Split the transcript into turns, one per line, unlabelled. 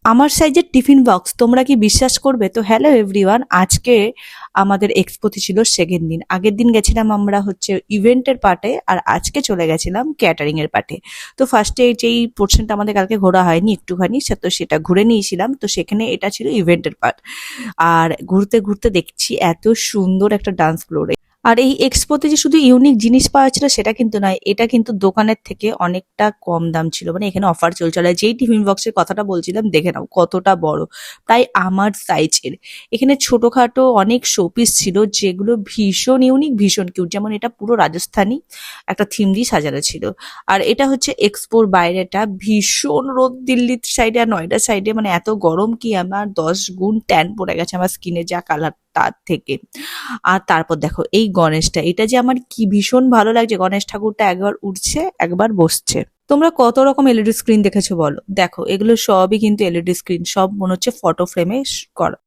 আমার সাইজের tiffin box, তোমরা কি বিশ্বাস করবে? তো হ্যালো এভরিওয়ান, আজকে আমাদের এক্সপোতে ছিল সেকেন্ড দিন। আগের দিন গেছিলাম আমরা হচ্ছে ইভেন্টের পার্টে, আর আজকে চলে গেছিলাম ক্যাটারিং এর পার্টে। তো ফার্স্টে যেই পোর্শনটা আমাদের কালকে ঘোরা হয়নি একটুখানি, তো সেটা ঘুরে নিয়েছিলাম। তো সেখানে এটা ছিল ইভেন্টের পার্ট। আর ঘুরতে ঘুরতে দেখছি এত সুন্দর একটা ডান্স ফ্লোর। আর এই এক্সপোতে যে শুধু ইউনিক জিনিস পাওয়া ছিল সেটা কিন্তু নয়, এটা কিন্তু দোকানের থেকে অনেকটা কম দাম ছিল। মানে এখানে অফার চলছিল। আর যেই টিফিন বক্সের কথাটা বলছিলাম, দেখে নাও কতটা বড়, প্রায় আমার সাইজের। এখানে ছোটখাটো অনেক শোপিস ছিল যেগুলো ভীষণ ইউনিক, ভীষণ কিউট। যেমন এটা পুরো রাজস্থানী একটা থিম দিয়ে সাজানো ছিল। আর এটা হচ্ছে এক্সপোর বাইরেটা, ভীষণ রোদ দিল্লির সাইডে আর নয়ডার সাইডে, মানে এত গরম কি আমার 10 গুণ ট্যান পড়ে গেছে আমার স্কিনে যা কালার তার থেকে। আর তারপর দেখো এই গণেশটা, এটা যে আমার কি ভীষণ ভালো লাগছে। গণেশ ঠাকুরটা একবার উঠছে একবার বসছে। তোমরা কত রকম এলইডি স্ক্রিন দেখেছো বলো? দেখো এগুলো সবই কিন্তু এলইডি স্ক্রিন, সব মনে হচ্ছে ফটো ফ্রেমে করা।